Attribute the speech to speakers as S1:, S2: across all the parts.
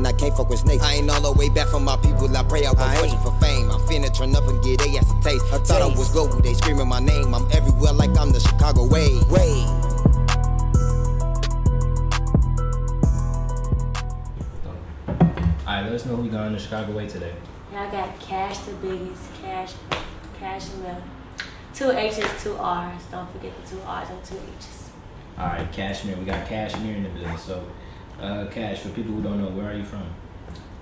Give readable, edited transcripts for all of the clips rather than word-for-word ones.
S1: I can't fuck with snakes. I ain't all the way back from my people, I pray I won't fortune for fame. I'm finna turn up and get they ass a taste. I thought I was global, they screaming my name. I'm everywhere like I'm the Chicago way.
S2: Alright, let us know who we got on the Chicago way today.
S3: Yeah, I got Kashh the biggest, Kashh Mirr. 2 H's, 2 R's. Don't forget the 2 R's and 2 H's.
S2: Alright, Kashh Mirr. We got Kashh Mirr in the business. So, Kashh, for people who don't know, where are you from?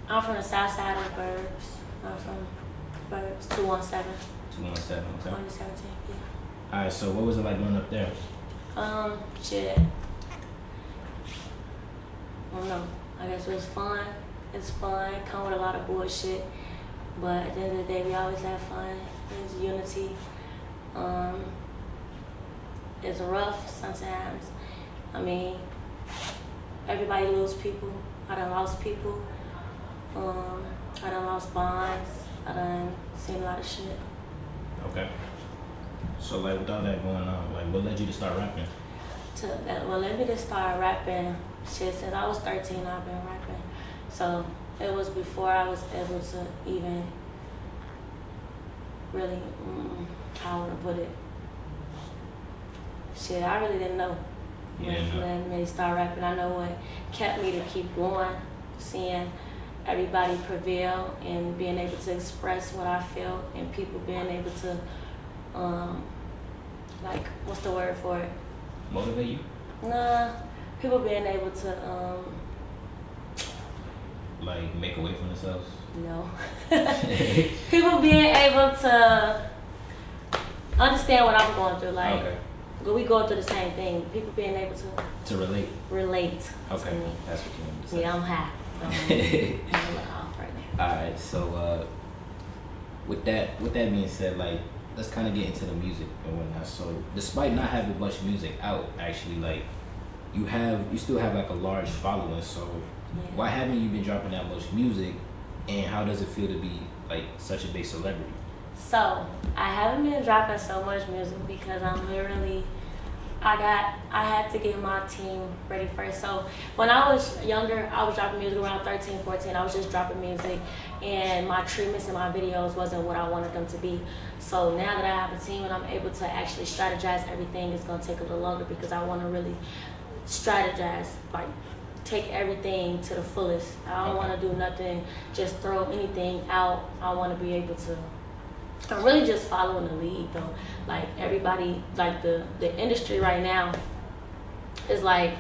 S3: I'm from the south side of the burbs. I'm from burbs, 217.
S2: 217, okay.
S3: 2017, yeah.
S2: Alright, so what was it like growing up there?
S3: Shit. I don't know. I guess it was fun. It's fun. Come with a lot of bullshit. But at the end of the day, we always have fun. There's unity. It's rough sometimes. I mean, everybody lose people. I done lost people. I done lost bonds. I done seen a lot of shit.
S2: Okay. So, like, with all that going on, like, what led you to start rapping?
S3: Well, let me just start rapping. Shit, since I was 13, I've been rapping. So it was before I was able to even really, how would I put it? Shit, I really didn't know. When I start rapping, I know what kept me to keep going, seeing everybody prevail and being able to express what I feel, and people being able to, like, what's the word for it?
S2: Motivate you?
S3: Nah, people being able to,
S2: like, make a way for themselves?
S3: No. People being able to understand what I'm going through. Like,
S2: okay.
S3: We go through the same thing. People being able to
S2: relate.
S3: Relate.
S2: Okay,
S3: to me.
S2: that's what you mean to say.
S3: Yeah, I'm high. I'm a little off right now.
S2: All right, so with that being said, like, let's kind of get into the music and whatnot. So, despite not having much music out, actually, like, you still have like a large following. So,
S3: yeah.
S2: Why haven't you been dropping that much music, and how does it feel to be like such a big celebrity?
S3: So, I haven't been dropping so much music because I had to get my team ready first. So when I was younger, I was dropping music around 13, 14. I was just dropping music, and my treatments and my videos wasn't what I wanted them to be. So now that I have a team and I'm able to actually strategize everything, it's gonna take a little longer because I wanna really strategize, like take everything to the fullest. I don't wanna do nothing, just throw anything out. I wanna be able to, I'm really just following the lead though. Like everybody, like the industry right now is like,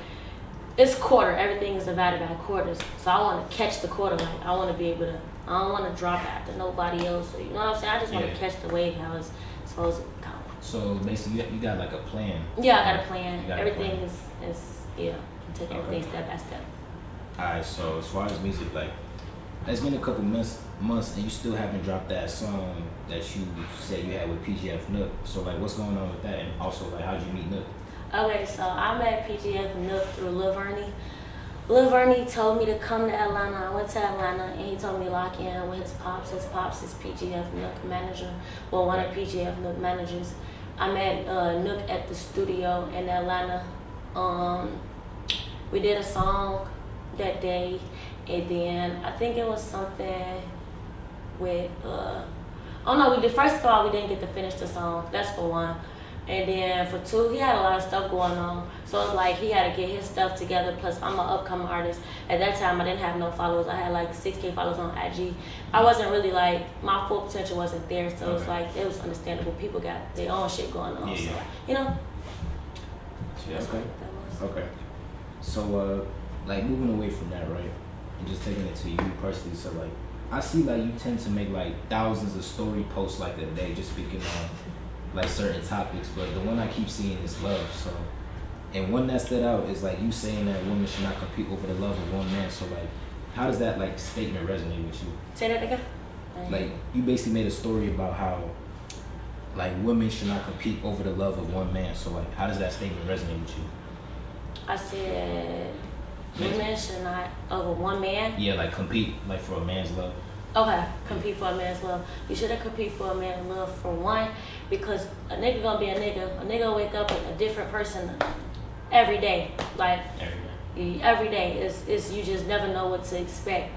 S3: it's quarter. Everything is divided by quarters. So I want to catch the quarter. Like I want to be able to, I don't want to drop after nobody else. You know what I'm saying? I just want to catch the wave how it's supposed to go.
S2: So basically you got like a plan.
S3: Yeah, I got a plan. Everything
S2: plan.
S3: is yeah, I'm taking everything step by step.
S2: Alright, so as far as music, like, it's been a couple months and you still haven't dropped that song that you said you had with PGF Nuk. So like, what's going on with that? And also, like, how'd you meet Nuk?
S3: Okay, so I met PGF Nuk through Lil Vernie. Lil Vernie told me to come to Atlanta. I went to Atlanta and he told me to lock in with his pops. His pops is PGF Nuk manager, well, one of PGF Nuk managers. I met Nuk at the studio in Atlanta. We did a song that day, and then I think it was something with oh no, first of all we didn't get to finish the song. That's for one. And then for two, he had a lot of stuff going on. So it's like he had to get his stuff together. Plus I'm an upcoming artist. At that time I didn't have no followers. I had like 6K followers on IG. I wasn't really like, my full potential wasn't there. So it's like, it was understandable. People got their own shit going on. So, you know.
S2: Yeah, okay. Okay. So like moving away from that, right? And just taking it to you personally. So like, I see like you tend to make like thousands of story posts like a day just speaking on like certain topics, but the one I keep seeing is love. So, and one that stood out is like you saying that women should not compete over the love of one man. So like, how does that like statement resonate with you?
S3: Say that again.
S2: Like you basically made a story about how like women should not compete over the love of one man. So like, how does that statement resonate with you?
S3: I said women should not over one man.
S2: Yeah, like compete like for a man's love.
S3: Okay, compete for a man's love. You shouldn't compete for a man's love for one, because a nigga gonna be a nigga. A nigga will wake up with a different person every day. Like, every day. It's you just never know what to expect.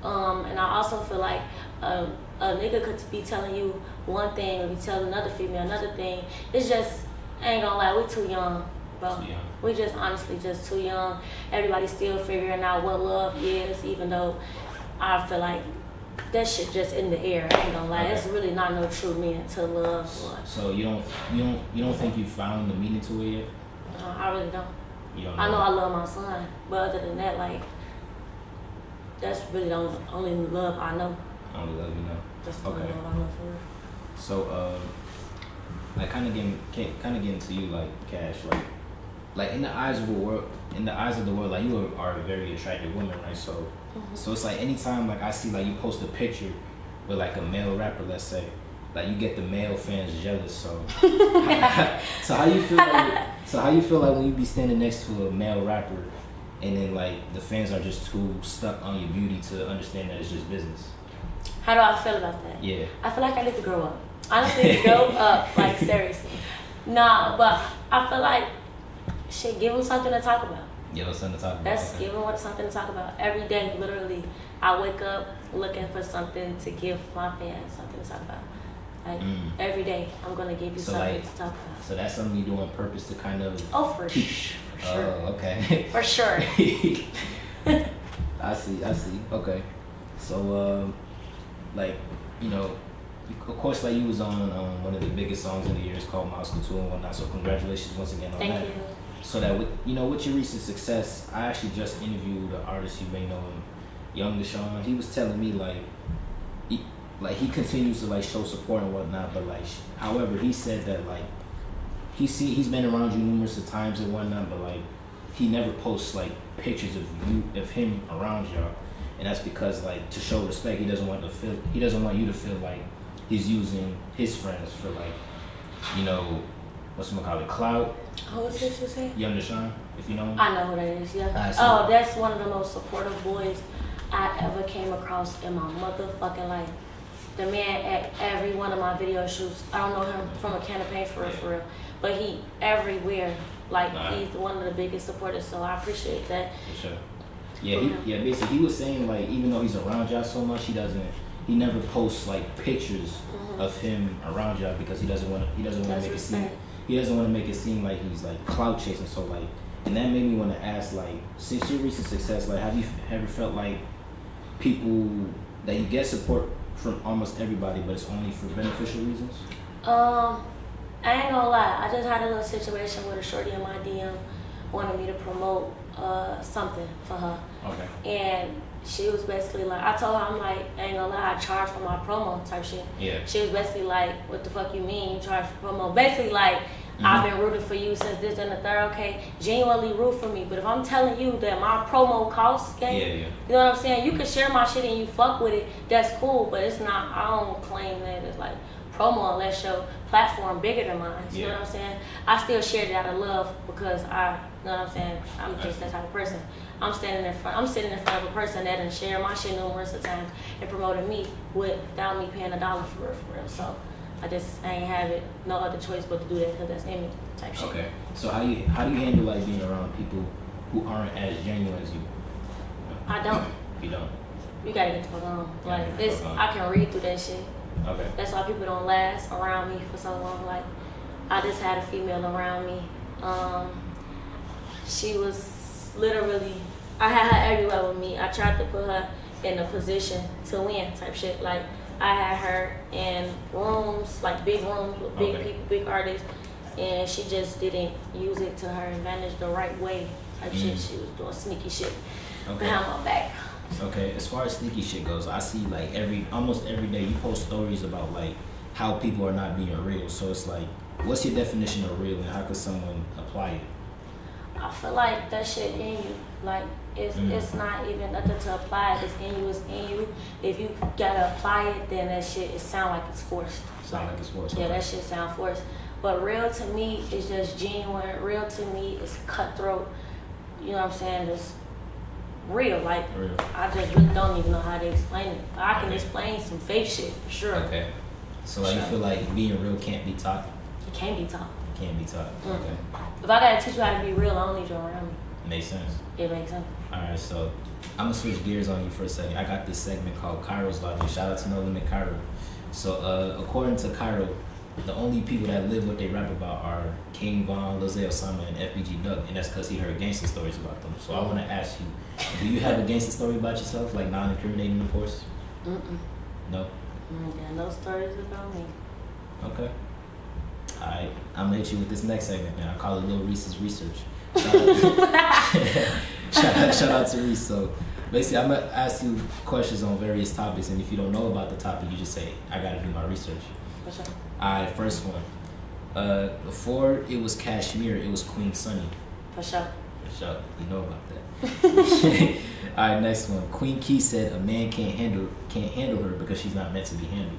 S3: And I also feel like a nigga could be telling you one thing and be telling another female another thing. It's just, I ain't gonna lie, we too young, bro.
S2: Too young.
S3: We just honestly just too young. Everybody's still figuring out what love is, even though I feel like that shit just in the air. I ain't gonna lie,
S2: Okay.
S3: it's really not no true meaning to love.
S2: So you don't think you found the meaning to it yet?
S3: I really don't.
S2: You don't
S3: I know I love my son, but other than that, like, that's really the only love I know.
S2: Only love you know.
S3: That's the only
S2: Okay.
S3: love I know for real.
S2: So like kind of getting to you, like Cash, like in the eyes of the world, like you are a very attractive woman, right? So so it's like anytime like I see like you post a picture with like a male rapper, let's say, like you get the male fans jealous. So so how you feel like when you be standing next to a male rapper and then like the fans are just too stuck on your beauty to understand that it's just business?
S3: How do I feel about that?
S2: Yeah.
S3: I feel like I need to grow up. Honestly, need to grow up, like seriously. Nah, but I feel like, shit, give them something to talk about.
S2: Yeah, that's something to talk about.
S3: That's
S2: Okay.
S3: give them something to talk about. Every day, literally, I wake up looking for something to give my fans something to talk about. Like, every day, I'm going to give you
S2: So,
S3: something
S2: like,
S3: to talk about.
S2: So that's something you do on purpose to kind of
S3: Oh, for
S2: keep.
S3: sure.
S2: Oh, okay.
S3: For sure.
S2: I see. Okay. So, like, you know, of course, like you was on one of the biggest songs of the year. It's called Moscow 2 and whatnot. So congratulations once again on that.
S3: Thank you.
S2: So that with your recent success, I actually just interviewed an artist you may know him, Young Deshaun. He was telling me like he continues to like show support and whatnot, but like however he said that like he's been around you numerous of times and whatnot, but like he never posts like pictures of him around y'all, and that's because like to show respect, he doesn't want you to feel like he's using his friends for like, you know, clout.
S3: Who is this you say?
S2: Young Deshaun, if you know him.
S3: I know who that is, yeah.
S2: So-
S3: That's one of the most supportive boys I ever came across in my motherfucking life. The man at every one of my video shoots. I don't know him from a can of paint for real. But he everywhere. Like, he's one of the biggest supporters, so I appreciate that.
S2: For sure. Yeah, basically he was saying like even though he's around y'all so much, he never posts like pictures of him around y'all because he doesn't want to make it seem like he's like clout chasing. So like, and that made me want to ask, like, since your recent success, like have you ever felt like people that you get support from almost everybody, but it's only for beneficial reasons?
S3: I ain't gonna lie. I just had a little situation with a shorty in my DM wanted me to promote something for her.
S2: Okay.
S3: And she was basically like, I told her, I'm like, I ain't gonna lie, I charge for my promo type shit.
S2: Yeah.
S3: She was basically like, what the fuck you mean you charge for promo? Basically like, I've been rooting for you since this and the third, okay? Genuinely root for me. But if I'm telling you that my promo costs, gang, you know what I'm saying? You can share my shit and you fuck with it, that's cool, but it's not, I don't claim that it's like promo unless your platform bigger than mine. You know what I'm saying? I still shared it out of love because I, you know what I'm saying? I'm just that type of person. I'm sitting in front of a person that done shared my shit numerous of times and promoted me without me paying $1 for real. So I ain't have it no other choice but to do that because that's in me type shit.
S2: Okay. So how do you handle like being around people who aren't as genuine as you?
S3: I don't.
S2: You don't.
S3: You gotta get the fuck on. Like
S2: get the
S3: this,
S2: fuck on.
S3: I can read through that shit.
S2: Okay.
S3: That's why people don't last around me for so long. Like I just had a female around me. She was literally, I had her everywhere with me. I tried to put her in a position to win type shit. Like I had her in rooms, like big rooms with big people, big artists, and she just didn't use it to her advantage the right way type shit. She was doing sneaky shit behind my back.
S2: Okay, as far as sneaky shit goes, I see like almost every day you post stories about like how people are not being real. So it's like, what's your definition of real and how could someone apply it?
S3: I feel like that shit in you. Like it's not even nothing to apply. It's in you. It's in you. If you gotta apply it, then that shit it sound like it's forced.
S2: Sound like it's forced.
S3: Yeah,
S2: okay.
S3: that shit sound forced. But real to me is just genuine. Real to me is cutthroat. You know what I'm saying? Just real. Like
S2: Real.
S3: I just really don't even know how to explain it. I can explain some fake shit for sure.
S2: Okay. So like you feel like being real can't be taught?
S3: It can't be taught.
S2: Can't be taught. Okay.
S3: If I gotta teach you how to be real, I don't need you around me.
S2: Makes sense.
S3: It makes sense.
S2: Alright, so I'm gonna switch gears on you for a second. I got this segment called Cairo's Logic. Shout out to No Limit Cairo. So according to Cairo, the only people that live what they rap about are King Von, Lil Osama, and FBG Nuk, and that's because he heard gangster stories about them. So I want to ask you, do you have a gangster story about yourself, like non-incriminating, of course? No?
S3: Got no stories about me.
S2: Okay. Alright, I'm gonna hit you with this next segment, man. I call it Lil Reese's Research. Shout out to Reese. So basically, I'm gonna ask you questions on various topics, and if you don't know about the topic, you just say, I gotta do my research.
S3: For sure.
S2: Alright, first one. Before it was Kashh Mirr, it was Queen Sunny.
S3: For sure.
S2: For sure. You know about that. Alright, next one. Queen Key said a man can't handle her because she's not meant to be handled.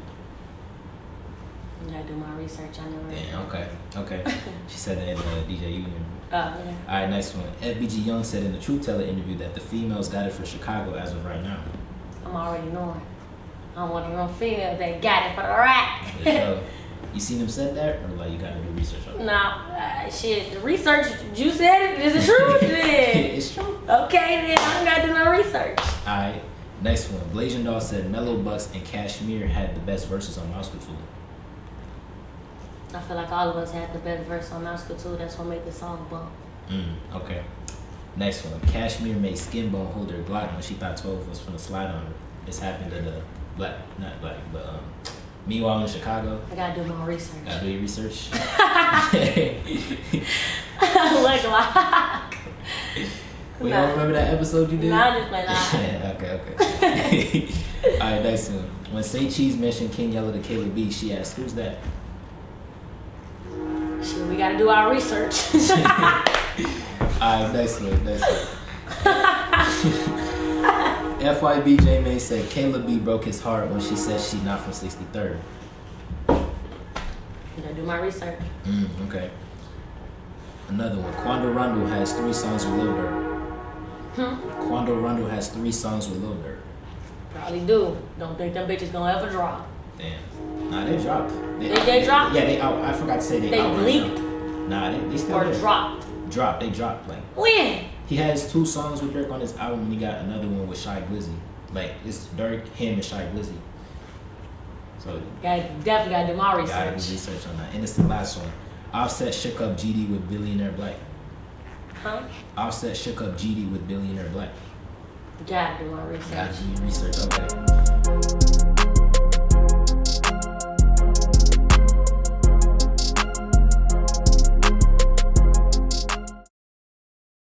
S3: I gotta do my research on it.
S2: Damn, okay. She said that in the DJ Union.
S3: Yeah.
S2: Alright, next one. FBG Young said in the Truth Teller interview that the females got it for Chicago as of right now.
S3: I'm already knowing. I'm one of them females that got it for the rack.
S2: So, you seen him said that, or like you gotta do research on it?
S3: Nah, shit. The research, you said it. Is it true?
S2: It's true.
S3: Okay, then I gotta do my research.
S2: Alright, next one. Blazing Doll said Mellow Bucks and Kashh Mirr had the best verses on Mouse Couture.
S3: I feel like all of us had the best verse on Mouse Couture. That's what made the song bump.
S2: Okay. Next one. Kashh Mirr made Skin Bone hold her Glock when she thought 12 was finna slide on her. This happened in meanwhile in Chicago.
S3: I gotta do my research.
S2: Gotta do your research.
S3: Look like.
S2: Wait, you don't remember that episode you did?
S3: Nah, I just like
S2: Okay. Alright, next one. When Say Cheese mentioned King Yella to Caleb B, she asked, who's that?
S3: Shit, we gotta do our research.
S2: Alright, next one. FYB J May said Caleb B broke his heart when she said she's not from 63rd.
S3: You gotta do my research.
S2: Okay. Another one. Quando Rondo has 3 songs with Lil Durk. Quando Rondo has 3 songs with Lil Durk.
S3: Probably do. Don't think them bitches gonna ever drop.
S2: Damn. Nah, they dropped.
S3: They dropped?
S2: Yeah, they out. I forgot to say they out.
S3: They leaked?
S2: Nah, they still
S3: Or
S2: there.
S3: dropped?
S2: Dropped. They dropped. Like,
S3: When?
S2: he has 2 songs with Durk on his album. He got another one with Shy Glizzy. Like, it's Durk, him, and Shy Glizzy. So,
S3: Definitely gotta do my
S2: gotta do
S3: research.
S2: research on that. And it's the last one. Offset shook up GD with Billionaire Black.
S3: Huh?
S2: Offset shook up GD with Billionaire Black.
S3: Gotta do my research.
S2: Gotta do your research. Okay.